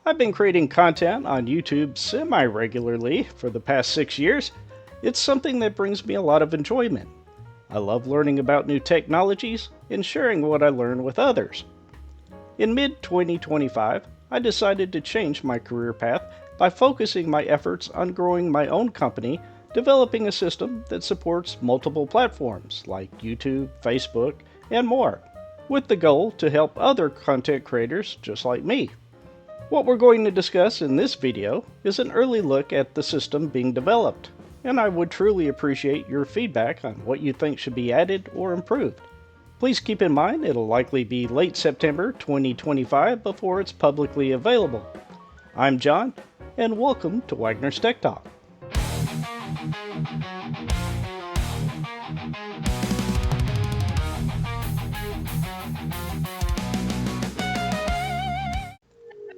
I've been creating content on YouTube semi-regularly for the past 6 years. It's something that brings me a lot of enjoyment. I love learning about new technologies and sharing what I learn with others. In mid-2025, I decided to change my career path by focusing my efforts on growing my own company, developing a system that supports multiple platforms like YouTube, Facebook, and more, with the goal to help other content creators just like me. What we're going to discuss in this video is an early look at the system being developed, and I would truly appreciate your feedback on what you think should be added or improved. Please keep in mind it'll likely be late September 2025 before it's publicly available. I'm John, and welcome to Wagner's Tech Talk.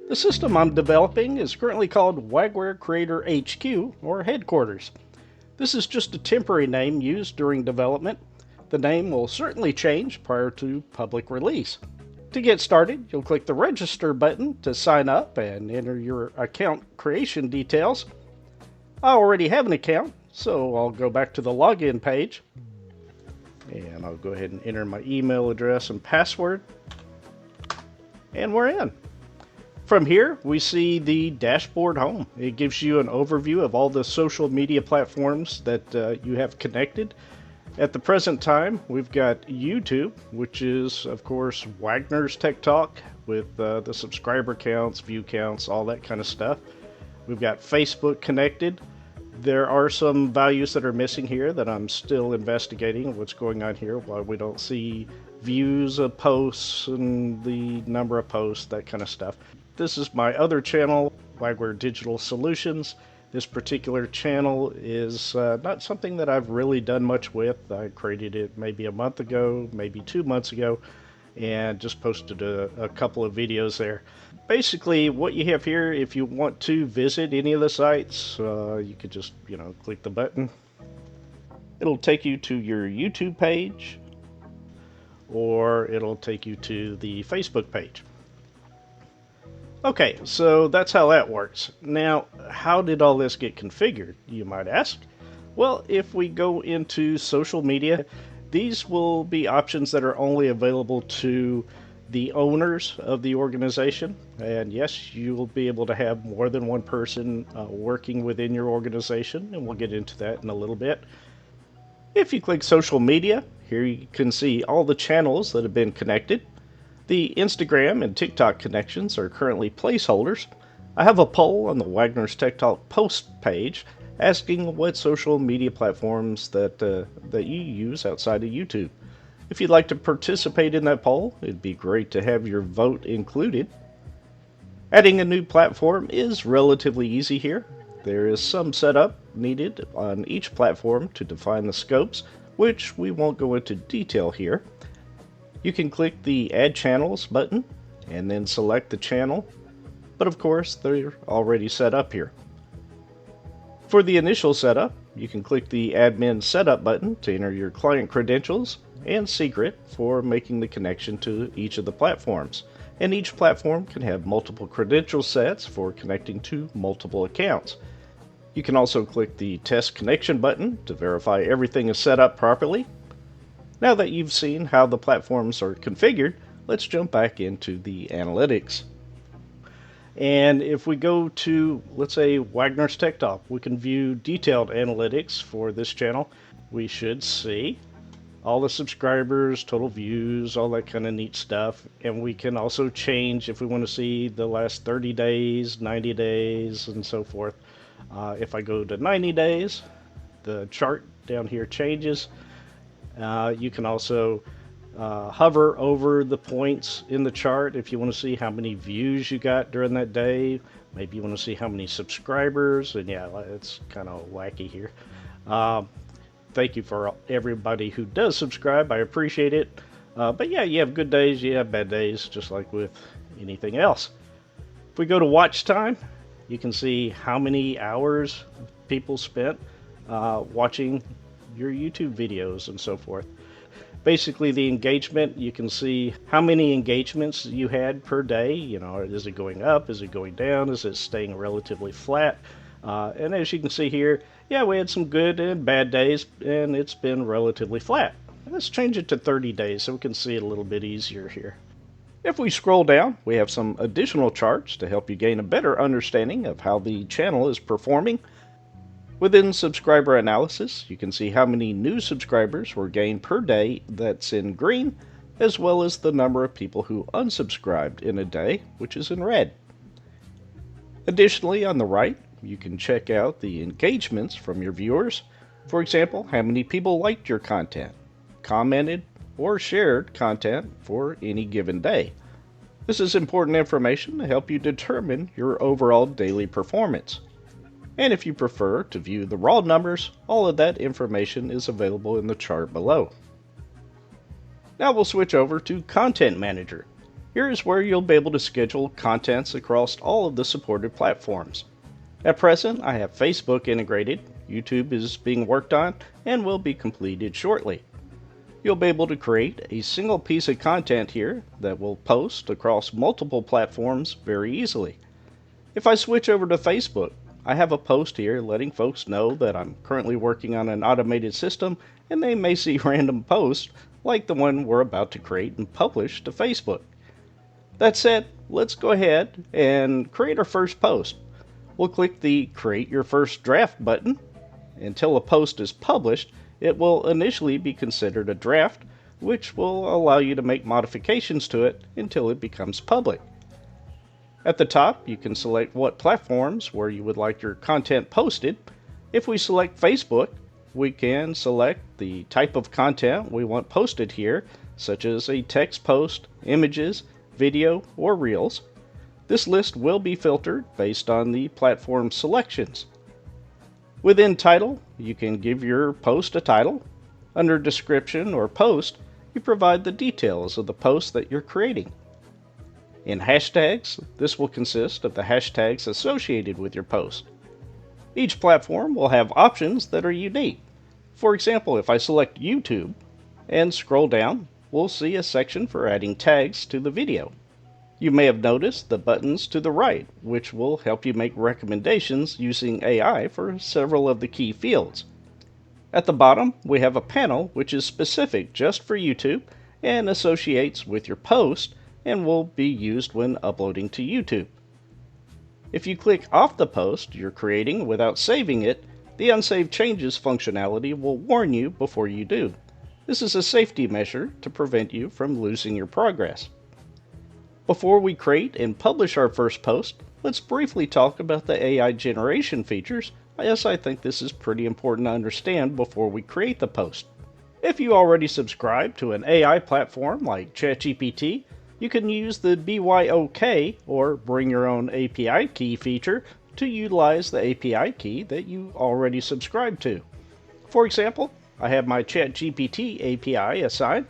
The system I'm developing is currently called Wagner Creator HQ, or Headquarters. This is just a temporary name used during development. The name will certainly change prior to public release. To get started, you'll click the Register button to sign up and enter your account creation details. I already have an account, so I'll go back to the login page. And I'll go ahead and enter my email address and password. And we're in. From here, we see the dashboard home. It gives you an overview of all the social media platforms that you have connected. At the present time, we've got YouTube, which is, of course, Wagner's TechTalk with the subscriber counts, view counts, all that kind of stuff. We've got Facebook connected. There are some values that are missing here that I'm still investigating what's going on here, why we don't see views of posts and the number of posts, that kind of stuff. This is my other channel, Wagner Digital Solutions. This particular channel is not something that I've really done much with. I created it maybe a month ago, maybe 2 months ago, and just posted a couple of videos there. Basically, what you have here, if you want to visit any of the sites, you could just, click the button. It'll take you to your YouTube page, or it'll take you to the Facebook page. Okay, so that's how that works. Now, how did all this get configured, you might ask? Well, if we go into social media, these will be options that are only available to the owners of the organization. And yes, you will be able to have more than one person working within your organization, and we'll get into that in a little bit. If you click social media, here you can see all the channels that have been connected. The Instagram and TikTok connections are currently placeholders. I have a poll on the Wagner's Tech Talk post page asking what social media platforms that you use outside of YouTube. If you'd like to participate in that poll, it'd be great to have your vote included. Adding a new platform is relatively easy here. There is some setup needed on each platform to define the scopes, which we won't go into detail here. You can click the Add Channels button and then select the channel, but of course they're already set up here. For the initial setup, you can click the Admin Setup button to enter your client credentials and secret for making the connection to each of the platforms. And each platform can have multiple credential sets for connecting to multiple accounts. You can also click the Test Connection button to verify everything is set up properly. Now that you've seen how the platforms are configured, let's jump back into the analytics. And if we go to, let's say, Wagner's Tech Talk, we can view detailed analytics for this channel. We should see all the subscribers, total views, all that kind of neat stuff. And we can also change if we want to see the last 30 days, 90 days, and so forth. If I go to 90 days, the chart down here changes. You can also hover over the points in the chart if you want to see how many views you got during that day. Maybe you want to see how many subscribers, and yeah, it's kind of wacky here. Thank you for everybody who does subscribe. I appreciate it. But yeah, you have good days, you have bad days, just like with anything else. If we go to watch time, you can see how many hours people spent watching your YouTube videos and so forth. Basically, the engagement, you can see how many engagements you had per day. Is it going up? Is it going down? Is it staying relatively flat? And as you can see here, yeah, we had some good and bad days, and it's been relatively flat. Let's change it to 30 days so we can see it a little bit easier here. If we scroll down, we have some additional charts to help you gain a better understanding of how the channel is performing. Within subscriber analysis, you can see how many new subscribers were gained per day, that's in green, as well as the number of people who unsubscribed in a day, which is in red. Additionally, on the right, you can check out the engagements from your viewers. For example, how many people liked your content, commented, or shared content for any given day. This is important information to help you determine your overall daily performance. And if you prefer to view the raw numbers, all of that information is available in the chart below. Now we'll switch over to Content Manager. Here is where you'll be able to schedule contents across all of the supported platforms. At present, I have Facebook integrated, YouTube is being worked on, and will be completed shortly. You'll be able to create a single piece of content here that will post across multiple platforms very easily. If I switch over to Facebook, I have a post here letting folks know that I'm currently working on an automated system, and they may see random posts like the one we're about to create and publish to Facebook. That said, let's go ahead and create our first post. We'll click the Create Your First Draft button. Until a post is published, it will initially be considered a draft, which will allow you to make modifications to it until it becomes public. At the top, you can select what platforms where you would like your content posted. If we select Facebook, we can select the type of content we want posted here, such as a text post, images, video, or reels. This list will be filtered based on the platform selections. Within title, you can give your post a title. Under description or post, you provide the details of the post that you're creating. In hashtags, this will consist of the hashtags associated with your post. Each platform will have options that are unique. For example, if I select YouTube and scroll down, we'll see a section for adding tags to the video. You may have noticed the buttons to the right, which will help you make recommendations using AI for several of the key fields. At the bottom, we have a panel which is specific just for YouTube and associates with your post and will be used when uploading to YouTube. If you click off the post you're creating without saving it, the Unsaved Changes functionality will warn you before you do. This is a safety measure to prevent you from losing your progress. Before we create and publish our first post, let's briefly talk about the AI generation features, as I think this is pretty important to understand before we create the post. If you already subscribe to an AI platform like ChatGPT, you can use the BYOK, or Bring Your Own API Key feature, to utilize the API key that you already subscribe to. For example, I have my ChatGPT API assigned,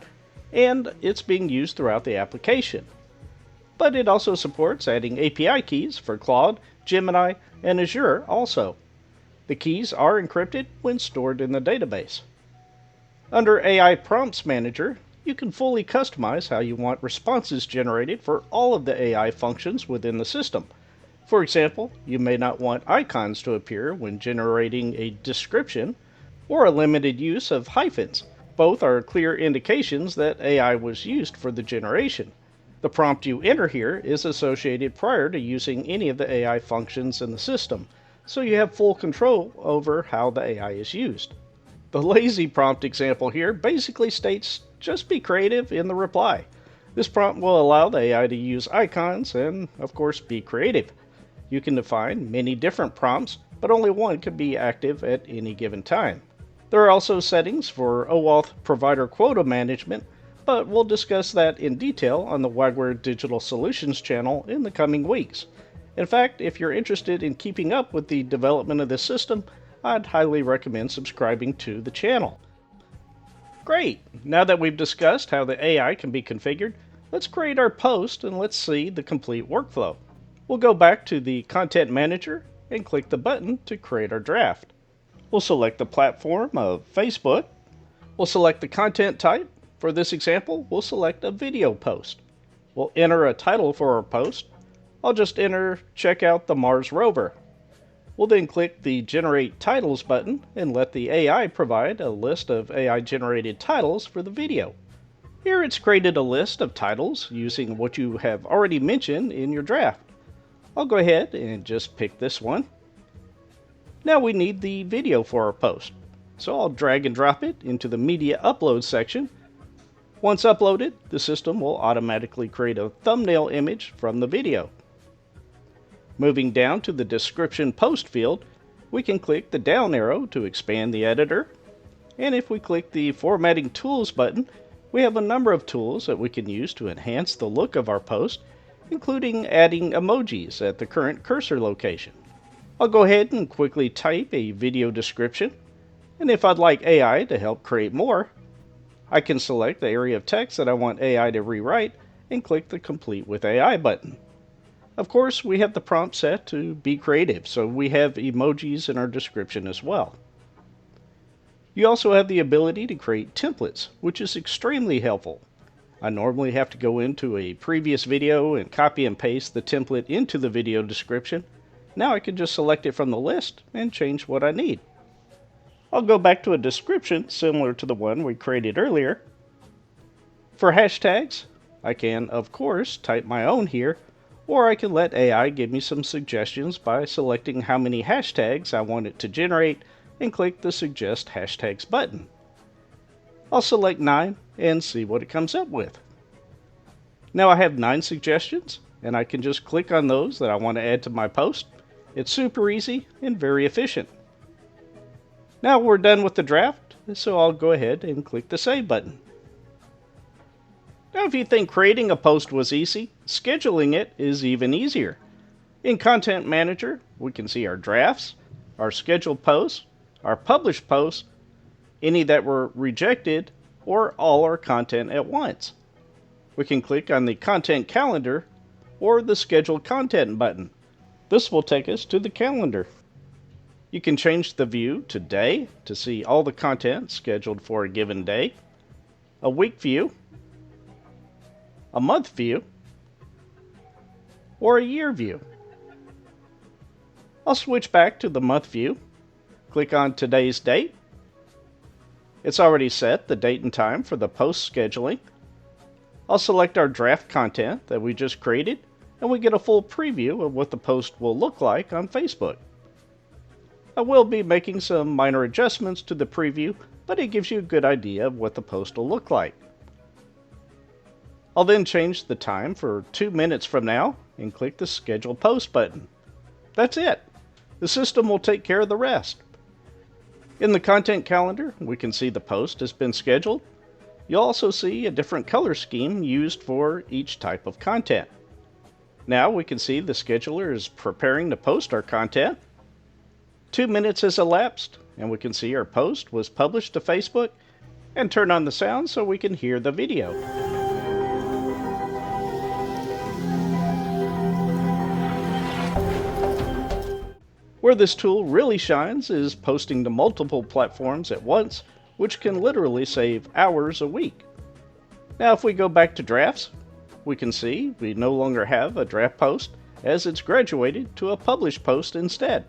and it's being used throughout the application. But it also supports adding API keys for Claude, Gemini, and Azure also. The keys are encrypted when stored in the database. Under AI Prompts Manager, you can fully customize how you want responses generated for all of the AI functions within the system. For example, you may not want icons to appear when generating a description, or a limited use of hyphens. Both are clear indications that AI was used for the generation. The prompt you enter here is associated prior to using any of the AI functions in the system, so you have full control over how the AI is used. The lazy prompt example here basically states, just be creative in the reply. This prompt will allow the AI to use icons and, of course, be creative. You can define many different prompts, but only one can be active at any given time. There are also settings for OAuth provider quota management, but we'll discuss that in detail on the Wagner Digital Solutions channel in the coming weeks. In fact, if you're interested in keeping up with the development of this system, I'd highly recommend subscribing to the channel. Great! Now that we've discussed how the AI can be configured, let's create our post and let's see the complete workflow. We'll go back to the Content Manager and click the button to create our draft. We'll select the platform of Facebook. We'll select the content type, For this example, we'll select a video post. We'll enter a title for our post. I'll just enter "Check out the Mars rover." We'll then click the Generate Titles button and let the AI provide a list of AI-generated titles for the video. Here it's created a list of titles using what you have already mentioned in your draft. I'll go ahead and just pick this one. Now we need the video for our post, so I'll drag and drop it into the Media Upload section. Once uploaded, the system will automatically create a thumbnail image from the video. Moving down to the Description Post field, we can click the down arrow to expand the editor. And if we click the Formatting Tools button, we have a number of tools that we can use to enhance the look of our post, including adding emojis at the current cursor location. I'll go ahead and quickly type a video description, and if I'd like AI to help create more, I can select the area of text that I want AI to rewrite and click the Complete with AI button. Of course, we have the prompt set to be creative, so we have emojis in our description as well. You also have the ability to create templates, which is extremely helpful. I normally have to go into a previous video and copy and paste the template into the video description. Now I can just select it from the list and change what I need. I'll go back to a description similar to the one we created earlier. For hashtags, I can, of course, type my own here, or I can let AI give me some suggestions by selecting how many hashtags I want it to generate and click the Suggest Hashtags button. I'll select 9 and see what it comes up with. Now I have 9 suggestions, and I can just click on those that I want to add to my post. It's super easy and very efficient. Now we're done with the draft, so I'll go ahead and click the Save button. Now if you think creating a post was easy, scheduling it is even easier. In Content Manager, we can see our drafts, our scheduled posts, our published posts, any that were rejected, or all our content at once. We can click on the Content Calendar or the Scheduled Content button. This will take us to the calendar. You can change the view to day to see all the content scheduled for a given day, a week view, a month view, or a year view. I'll switch back to the month view, click on today's date. It's already set the date and time for the post scheduling. I'll select our draft content that we just created, and we get a full preview of what the post will look like on Facebook. I will be making some minor adjustments to the preview, but it gives you a good idea of what the post will look like. I'll then change the time for 2 minutes from now and click the Schedule Post button. That's it. The system will take care of the rest. In the Content Calendar, we can see the post has been scheduled. You'll also see a different color scheme used for each type of content. Now we can see the scheduler is preparing to post our content. 2 minutes has elapsed, and we can see our post was published to Facebook, and turn on the sound so we can hear the video. Where this tool really shines is posting to multiple platforms at once, which can literally save hours a week. Now if we go back to drafts, we can see we no longer have a draft post as it's graduated to a published post instead.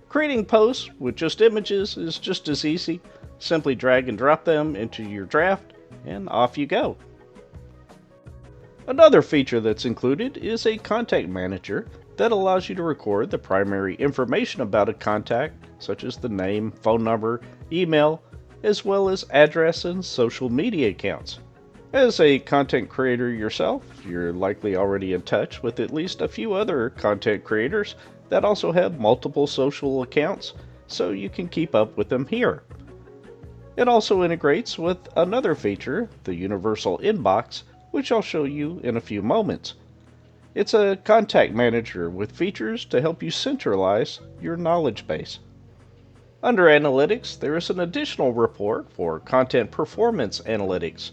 Creating posts with just images is just as easy. Simply drag and drop them into your draft and off you go. Another feature that's included is a contact manager that allows you to record the primary information about a contact, such as the name, phone number, email, as well as address and social media accounts. As a content creator yourself, you're likely already in touch with at least a few other content creators that also have multiple social accounts, so you can keep up with them here. It also integrates with another feature, the Universal Inbox, which I'll show you in a few moments. It's a contact manager with features to help you centralize your knowledge base. Under Analytics, there is an additional report for Content Performance Analytics.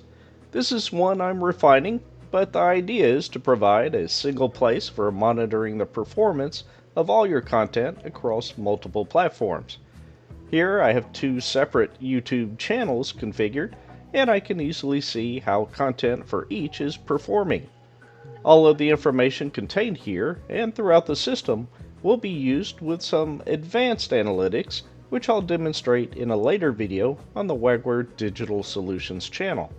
This is one I'm refining, but the idea is to provide a single place for monitoring the performance of all your content across multiple platforms. Here I have 2 separate YouTube channels configured, and I can easily see how content for each is performing. All of the information contained here and throughout the system will be used with some advanced analytics, which I'll demonstrate in a later video on the Wagner Digital Solutions channel.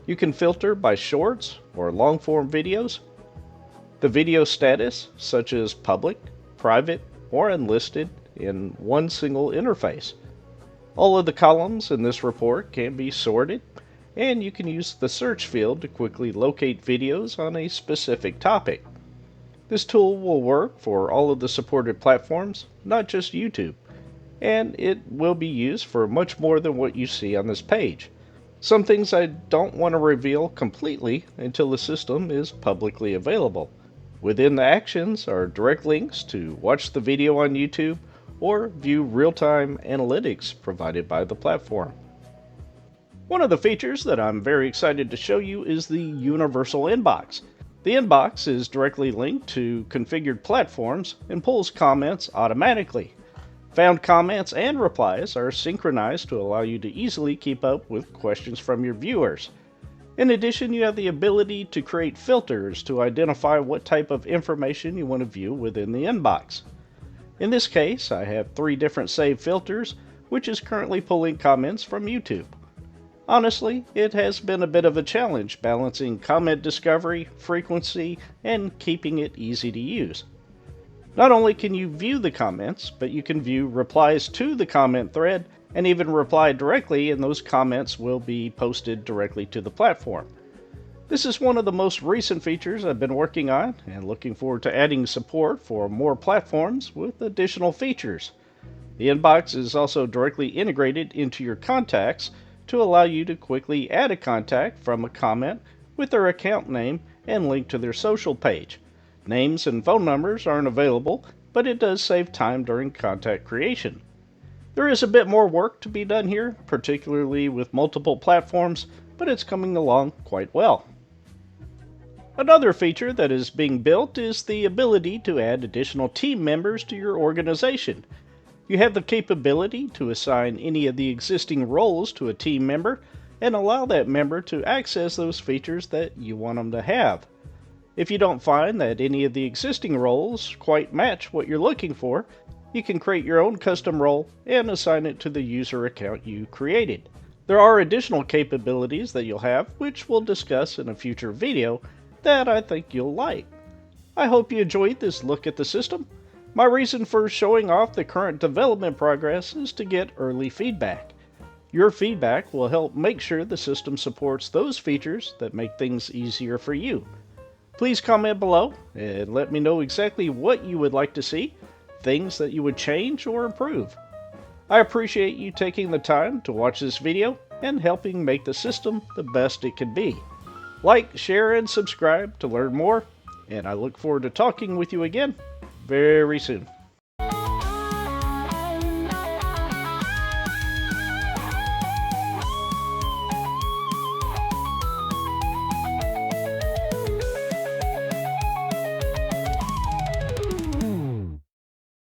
You can filter by shorts or long-form videos, the video status such as public, private, or unlisted in one single interface. All of the columns in this report can be sorted, and you can use the search field to quickly locate videos on a specific topic. This tool will work for all of the supported platforms, not just YouTube, and it will be used for much more than what you see on this page. Some things I don't want to reveal completely until the system is publicly available. Within the actions are direct links to watch the video on YouTube or view real-time analytics provided by the platform. One of the features that I'm very excited to show you is the Universal Inbox. The inbox is directly linked to configured platforms and pulls comments automatically. Found comments and replies are synchronized to allow you to easily keep up with questions from your viewers. In addition, you have the ability to create filters to identify what type of information you want to view within the inbox. In this case, I have 3 different saved filters, which is currently pulling comments from YouTube. Honestly, it has been a bit of a challenge balancing comment discovery, frequency, and keeping it easy to use. Not only can you view the comments, but you can view replies to the comment thread and even reply directly, and those comments will be posted directly to the platform. This is one of the most recent features I've been working on and looking forward to adding support for more platforms with additional features. The inbox is also directly integrated into your contacts to allow you to quickly add a contact from a comment with their account name and link to their social page. Names and phone numbers aren't available, but it does save time during contact creation. There is a bit more work to be done here, particularly with multiple platforms, but it's coming along quite well. Another feature that is being built is the ability to add additional team members to your organization. You have the capability to assign any of the existing roles to a team member and allow that member to access those features that you want them to have. If you don't find that any of the existing roles quite match what you're looking for, you can create your own custom role and assign it to the user account you created. There are additional capabilities that you'll have, which we'll discuss in a future video, that I think you'll like. I hope you enjoyed this look at the system. My reason for showing off the current development progress is to get early feedback. Your feedback will help make sure the system supports those features that make things easier for you. Please comment below and let me know exactly what you would like to see, things that you would change or improve. I appreciate you taking the time to watch this video and helping make the system the best it can be. Like, share, and subscribe to learn more, and I look forward to talking with you again very soon.